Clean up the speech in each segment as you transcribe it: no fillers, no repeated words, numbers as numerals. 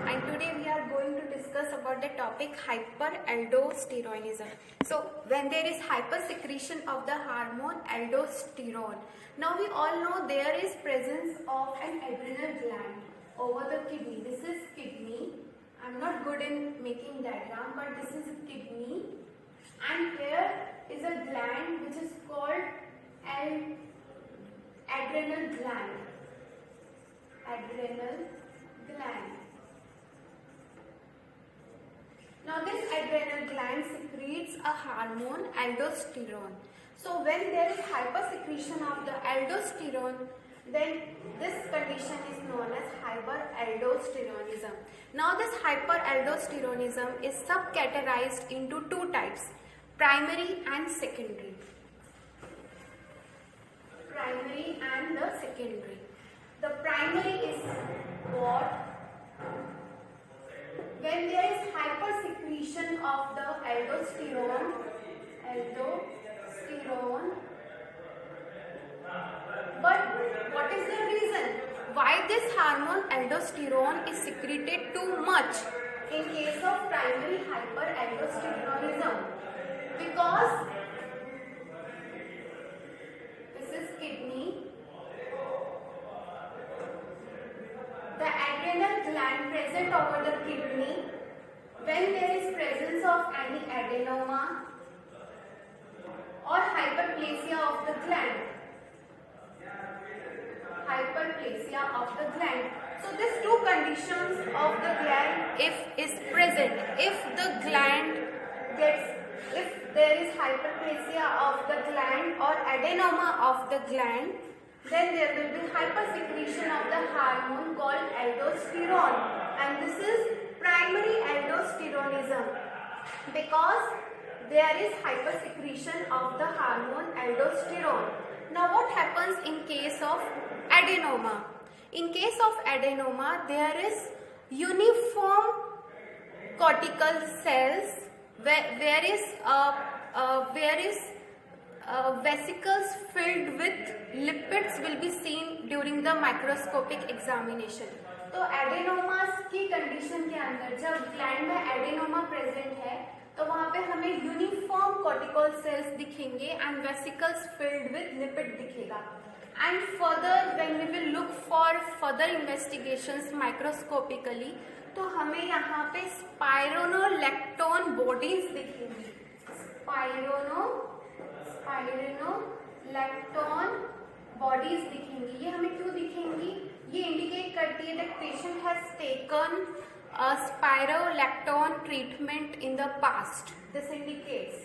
and today we are going to discuss about the topic hyperaldosteronism. So when there is hypersecretion of the hormone aldosterone, now we all know there is presence of an adrenal gland over the kidney. This is kidney. I'm not good in making diagram, but this is kidney, and here is a gland which is called an adrenal gland. Adrenal gland. Now this adrenal gland secretes a hormone aldosterone. So when there is hypersecretion of the aldosterone, then this condition is known as hyperaldosteronism. Now this hyperaldosteronism is subcategorized into two types, primary and secondary. Primary and the secondary. The primary is what? When there is hypersecretion of the aldosterone, but what is the reason why this hormone aldosterone is secreted too much in case of primary hyperaldosteronism? Because this is kidney. The adrenal gland present over the kidney, when there is presence of any adenoma or hyperplasia of the gland. Hyperplasia of the gland. So these two conditions of the gland is present, if there is hyperplasia of the gland or adenoma of the gland, then there will be hypersecretion of the hormone called aldosterone, and this is primary aldosteronism because there is hypersecretion of the hormone aldosterone. Now what happens in case of adenoma? In case of adenoma, there is uniform cortical cells where is vesicles filled with lipids will be seen during the microscopic examination. तो एडेनोमास की condition के अंदर जब gland में adenoma present है तो वहां पे हमें यूनिफॉर्म कॉर्टिकल सेल्स दिखेंगे and vesicles filled with lipid दिखेगा. And further when we will look for further investigations microscopically तो हमें यहाँ पे स्पाइरोनोलैक्टोन बॉडीज दिखेंगी. स्पाइरोनोलैक्टोन बॉडीज दिखेंगी. ये हमें क्यों दिखेंगी? ये इंडिकेट करती है that patient has taken spironolactone treatment in the past. This indicates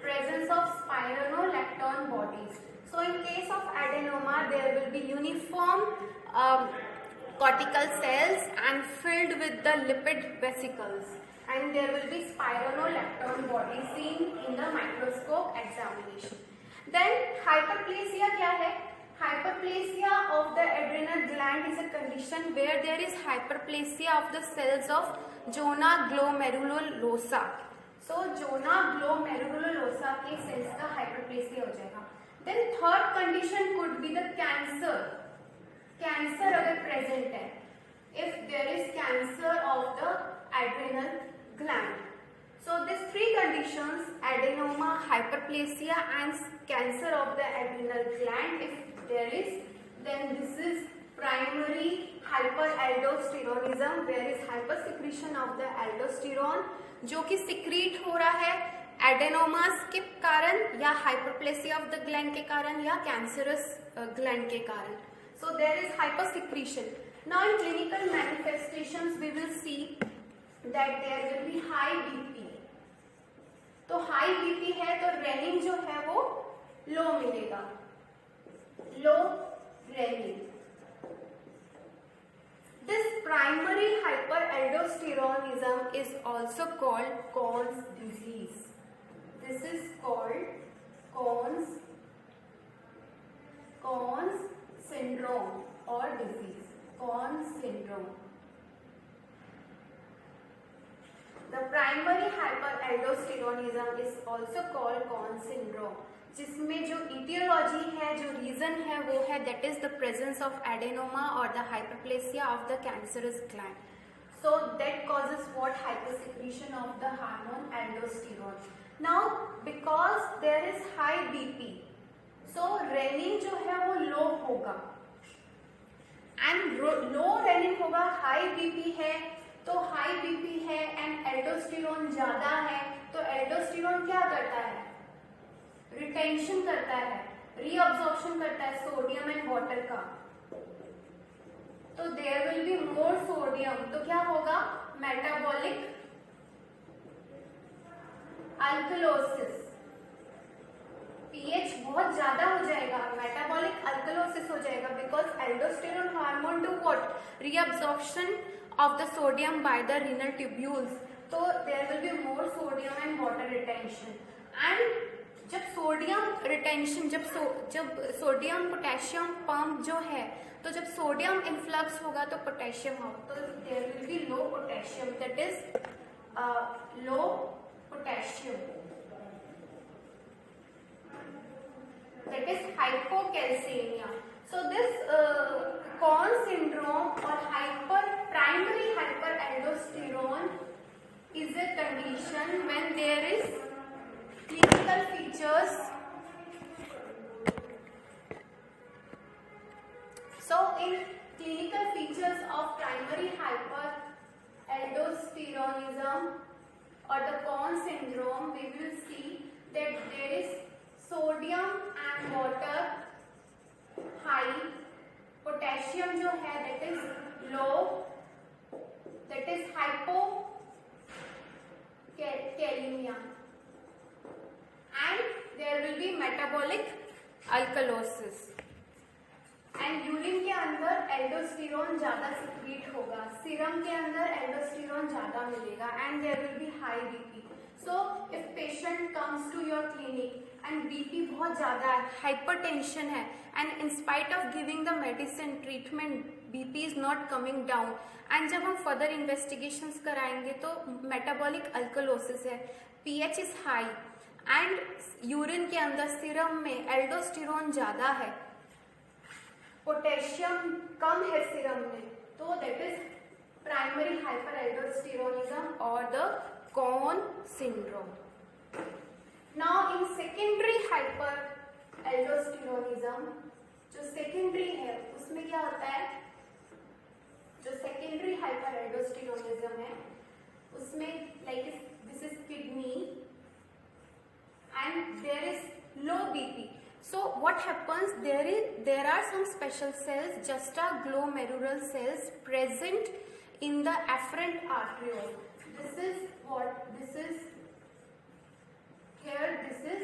presence of spironolactone bodies. So in case of adenoma, there will be uniform cortical cells and filled with the lipid vesicles, and there will be spironolactone bodies seen in the microscope examination. Then hyperplasia क्या है? Hyperplasia of the adrenal gland is a condition where there is hyperplasia of the cells of zona glomerulosa. So zona glomerulosa के cells का hyperplasia हो जाएगा. Then third condition could be the cancer. Cancer अगर present है, if there is cancer of the adrenal gland. So these three conditions, adenoma, hyperplasia and cancer of the adrenal gland, if there is, then this is primary hyperaldosteronism, where is hypersecretion of the aldosterone जो कि secrete हो रहा है एडेनोमास के कारण या hyperplasia of the gland के कारण या कैंसरस ग्लैंड के कारण. So there is hypersecretion. Now in clinical manifestations we will see that there will be high BP. तो हाई बीपी है तो रेनिन जो है वो लो मिलेगा, लो rennin. This primary hyperaldosteronism is also called Conn's disease. This is called Conn's syndrome or disease. Conn's syndrome. The primary hyperaldosteronism is also called Conn's syndrome, जिसमें जो etiology है, जो reason है वो है that is the presence of adenoma or the hyperplasia of the cancerous gland. So that causes what? Hypersecretion of the hormone aldosterone. Now because there is high BP, so renin जो है वो लो होगा, and low rennin होगा, high BP है, तो high BP है and aldosterone ज्यादा है, तो एल्डोस्टेरोन क्या करता है? रिटेंशन करता है, रीअब्जॉर्प्शन करता है सोडियम एंड वाटर का, तो there will be more sodium, तो क्या होगा? मेटाबॉलिक अल्कलोसिस, पीएच बहुत ज्यादा हो जाएगा, मेटाबॉलिक अल्कलोसिस हो जाएगा, because aldosterone hormone do what? Reabsorption of the sodium by the renal tubules, तो there will be more sodium and water retention. And जब सोडियम रिटेंशन, जब सोडियम पोटेशियम पंप जो है, तो जब सोडियम इनफ्लक्स होगा तो पोटेशियम हो, तो there will be low potassium, that is low potassium, that is hypocalcemia. So this Conn syndrome or primary hyperaldosterone is a condition when there is clinical features. So in clinical features of primary hyperaldosteronism or the Conn syndrome, we will see that there is sodium and water high, potassium जो है that is low, that is hypocalcemia, and there will be metabolic alkalosis, and urine के अंदर aldosterone ज्यादा secrete होगा, serum के अंदर aldosterone ज्यादा मिलेगा, and there will be high BP. So if patient comes to your clinic and BP बहुत ज्यादा है, हाइपरटेंशन है, and in spite of giving the medicine treatment BP is not coming down, and जब हम further investigations कराएंगे तो metabolic alkalosis है, pH is high, and urine के अंदर सीरम में एल्डोस्टेरोन ज्यादा है, पोटेशियम कम है सीरम में, तो दैट इज प्राइमरी हाइपरएल्डोस्टेरोनिज्म और the Conn syndrome. Now in secondary hyperaldosteronism, जो सेकेंडरी है उसमें क्या होता है, जो सेकेंडरी हाइपरएल्डोस्टेरोनिज्म है उसमें like this is kidney and there is low BP. So what happens, there are some special cells, juxtaglomerular cells present in the afferent arteriole. This is what, this is here, this is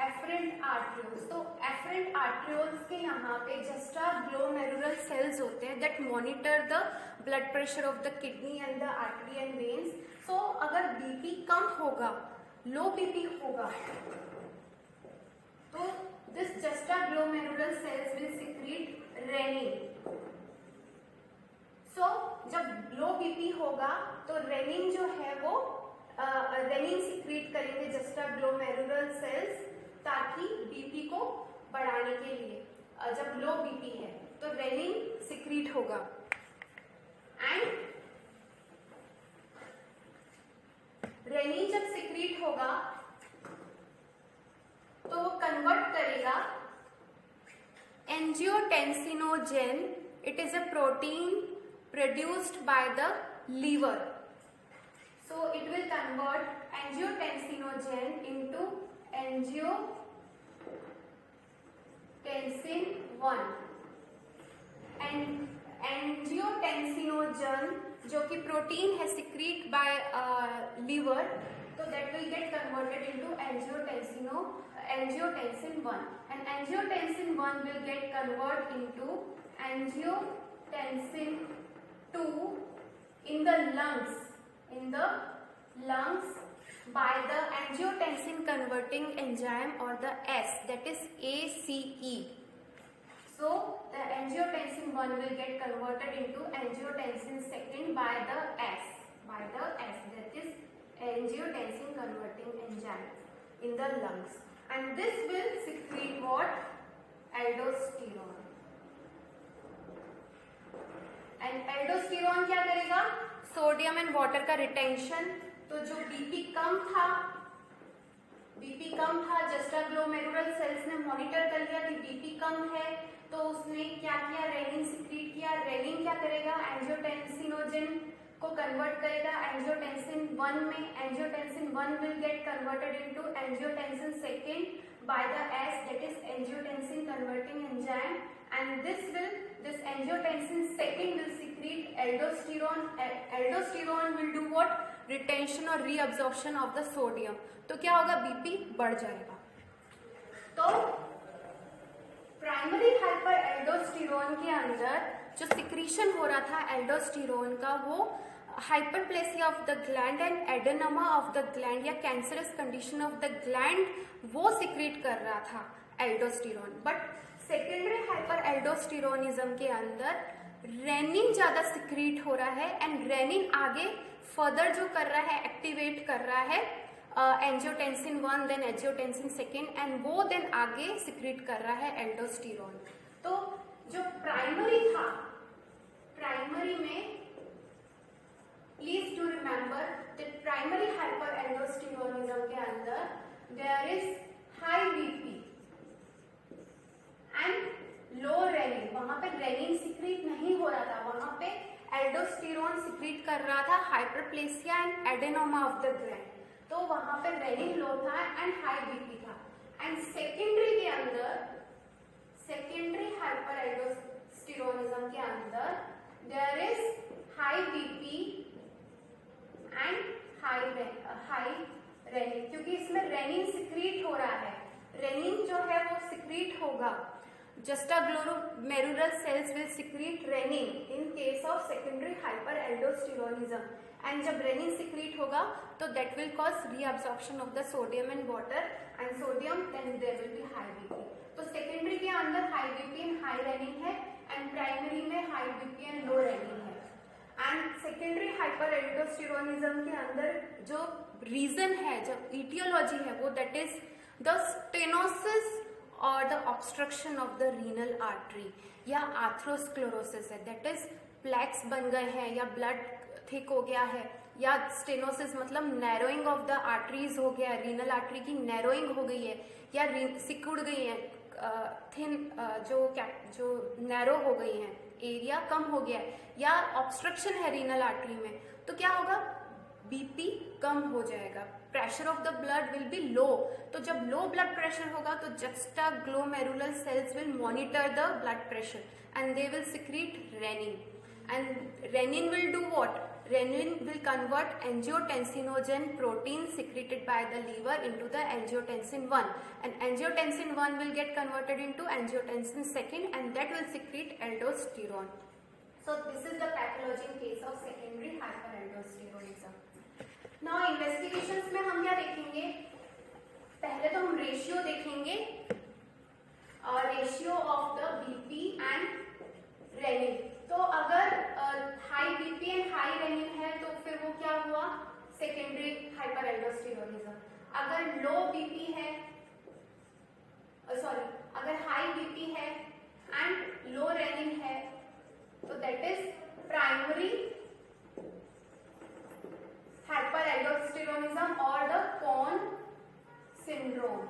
afferent arterioles. So afferent arterioles के यहाँ पे juxtaglomerular cells होते हैं that monitor the blood pressure of the kidney and the artery and veins. So अगर BP कम होगा, low BP होगा, तो this juxtaglomerular cells will secrete renin. So जब लो बीपी होगा तो रेनिन जो है वो रेनिन सिक्रीट करेंगे जस्टाग्लोमेरुलर सेल्स, ताकि बीपी को बढ़ाने के लिए, जब लो बीपी है तो रेनिन सिक्रीट होगा, एंड रेनिन जब सिक्रीट होगा तो वो कन्वर्ट करेगा angiotensinogen, it is a protein produced by the liver. So it will convert angiotensinogen into angiotensin 1, and angiotensinogen जो कि प्रोटीन है secrete by liver, so that will get converted into angiotensin 1, and angiotensin 1 will get converted into angiotensin 2 in the lungs by the angiotensin converting enzyme or the S, that is ACE. So the angiotensin 1 will get converted into angiotensin 2 by the S, that is angiotensin converting enzyme in the lungs, and this will secrete what? Aldosterone. And aldosterone क्या करेगा, sodium and water का retention. तो जो BP कम था, जस्टाग्लोमेरुलर sales ने monitor कर लिया कि बीपी कम है, तो उसने क्या किया, रेनिन सिक्रीट किया। रेनिन क्या करेगा, एंजियोटेंसिनोजन को कन्वर्ट करेगा एंजियोटेंसिन 1 में। Angiotensin 1 will get converted into angiotensin 2 by the S, that is angiotensin converting enzyme, and this angiotensin 2 will secrete aldosterone. Aldosterone will do what, retention और reabsorption of the sodium। तो क्या होगा, BP बढ़ जाएगा। तो primary hyper aldosterone के अंदर जो सिक्रीशन हो रहा था एल्डोस्टेरोन का, वो hyperplasia of the gland and adenoma of the gland या cancerous condition of the gland, वो सिक्रीट कर रहा था aldosterone. But secondary hyperaldosteronism के अंदर रेनिन ज्यादा सिक्रीट हो रहा है एंड रेनिन आगे फर्दर जो कर रहा है, एक्टिवेट कर रहा है एंजियोटेंसिन 1 देन एंजियोटेंसिन 2 एंड वो देन आगे सिक्रीट कर रहा है एल्डोस्टेरोन। तो जो प्राइमरी था, प्राइमरी में please to remember that primary hyperaldosteronism के अंदर there is high BP and low renin। वहां पे रेनिन सिक्रीट नहीं हो रहा था, वहां पे एल्डोस्टेरोन सिक्रीट कर रहा था, hyperplasia and adenoma of the gland. तो वहां पे रेनिन लो था एंड हाई बीपी था। एंड सेकेंडरी के अंदर, सेकेंडरी हाइपरएल्डोस्टेरोनिज्म के अंदर there is high BP and high renin, क्योंकि इसमें रेनिन सिक्रीट हो रहा है। रेनिन जो है वो सिक्रीट होगा, juxtaglomerular cells will secrete renin in case of secondary hyperaldosteronism, and जब रेनिन सिक्रीट होगा तो that will cause reabsorption of the sodium and water and sodium, then there will be high BP। तो secondary के अंदर high BP and high renin है and primary में high BP and low renin है। And secondary hyperaldosteronism के अंदर जो reason है, जो इटियोलॉजी है, वो दैट इज द स्टेनोसिस और the obstruction of the renal artery या आर्थरोस्क्लेरोसिस है। दैट इज प्लैक्स बन गए हैं या ब्लड थिक हो गया है, या स्टेनोसिस मतलब नैरोइंग ऑफ द आर्टरीज हो गया, रीनल आर्टरी की नैरोइंग हो गई है या सिकुड़ गई है, थिन जो नैरो हो गई है, एरिया कम हो गया है, या ऑब्स्ट्रक्शन है रीनल आर्टरी में, तो क्या होगा, बीपी कम हो जाएगा, pressure of the blood will be low. तो जब लो ब्लड प्रेशर होगा तो juxtaglomerular cells will monitor the blood pressure and they will secrete renin, and renin will do what, renin will convert angiotensinogen protein secreted by the liver into the angiotensin 1, and angiotensin 1 will get converted into angiotensin 2 and that will secrete aldosterone। So this is the pathology in case of secondary hyperaldosteronism। Now investigations में हम क्या देखेंगे, पहले तो हम ratio देखेंगे, ratio of the BP and renin. तो अगर high BP and high renin है तो फिर वो क्या हुआ, सेकेंडरी हाइपरएल्डोस्टेरोनिज्म। अगर लो बीपी है, सॉरी, अगर हाई बीपी है एंड लो रेनिन है तो दैट इज प्राइमरी hyperaldosteronism और the Cohn syndrome।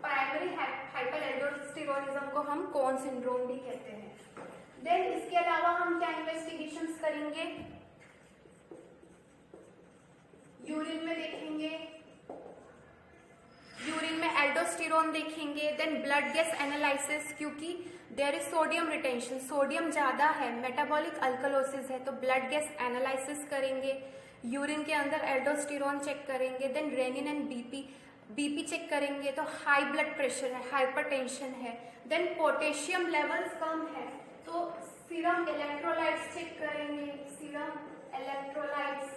Primary hyperaldosteronism को हम Cohn syndrome भी कहते हैं। देन इसके अलावा हम क्या इन्वेस्टिगेशंस करेंगे, यूरिन में देखेंगे, यूरिन में एल्डोस्टेरोन देखेंगे। देन ब्लड गैस एनालिसिस, क्योंकि there is sodium retention, sodium ज्यादा है, मेटाबॉलिक अल्कलोसिस है, तो ब्लड गैस एनालिसिस करेंगे, यूरिन के अंदर एल्डोस्टेरोन चेक करेंगे। Then renin and BP check करेंगे तो हाई ब्लड प्रेशर है, हाइपरटेंशन है। देन पोटेशियम लेवल्स कम है तो सीरम इलेक्ट्रोलाइट्स चेक करेंगे, serum electrolytes,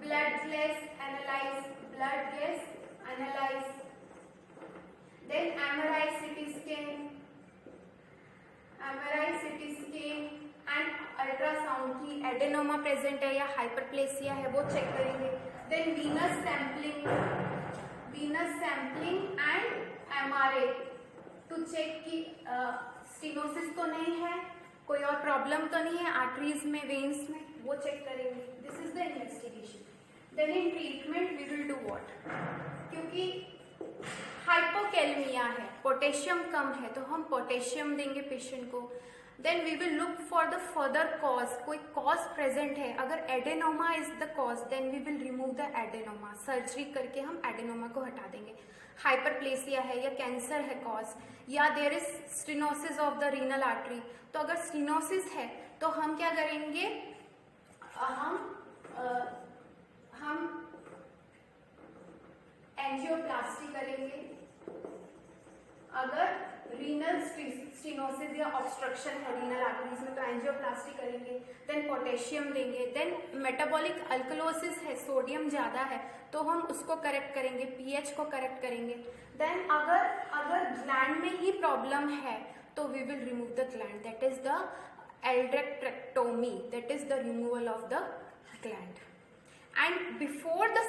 blood gas analyse, blood gas analyse. Then MRI CT scan and ultrasound की एडेनोमा प्रेजेंट है या हाइपरप्लेसिया है वो चेक करेंगे। Then venous sampling and MRA to check की स्टेनोसिस तो नहीं है कोई और प्रॉब्लम तो नहीं है आर्टरीज में, वेन्स में, वो चेक करेंगे. This is the investigation. Then in treatment we will do what, क्योंकि हाइपोकैलेमिया है, पोटेशियम कम है, तो हम पोटेशियम देंगे पेशेंट को. Then we will look for the further cause, कोई कॉज प्रेजेंट है. अगर adenoma is the cause then we will remove the adenoma. Surgery करके हम एडेनोमा को हटा देंगे. हाइपरप्लेसिया है या कैंसर है कॉज, या there is stenosis of the renal artery. तो अगर स्टेनोसिस है तो हम क्या करेंगे, हम एंजियोप्लास्टी करेंगे. अगर रीनल स्टेनोसिस या ऑब्स्ट्रक्शन है रीनल आर्टरीज में तो एंजियोप्लास्टी करेंगे. देन पोटेशियम देंगे. देन मेटाबॉलिक अल्कलोसिस है, सोडियम ज्यादा है, तो हम उसको करेक्ट करेंगे, पीएच को करेक्ट करेंगे. देन अगर ग्लैंड में ही प्रॉब्लम है तो we will remove the gland, that is the adrenalectomy, that is the removal of the gland. And before the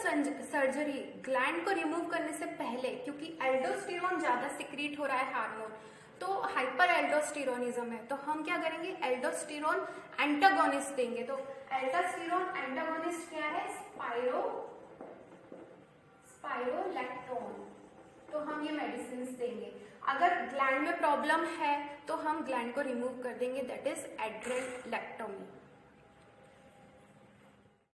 surgery gland को रिमूव करने से पहले, क्योंकि एल्डोस्टेरोन ज्यादा सिक्रीट हो रहा है हार्मोन, तो हाइपर एल्डोस्टेरोनिज्म है, तो हम क्या करेंगे, एल्डोस्टेरोन एंटागोनिस्ट देंगे. तो एल्डोस्टेरोन एंटागोनिस्ट क्या है, स्पाइरोलैक्टोन. तो हम ये मेडिसिन देंगे. अगर ग्लैंड में प्रॉब्लम है तो हम ग्लैंड को रिमूव कर देंगे, दैट इज एड्रेनलेक्टोमी.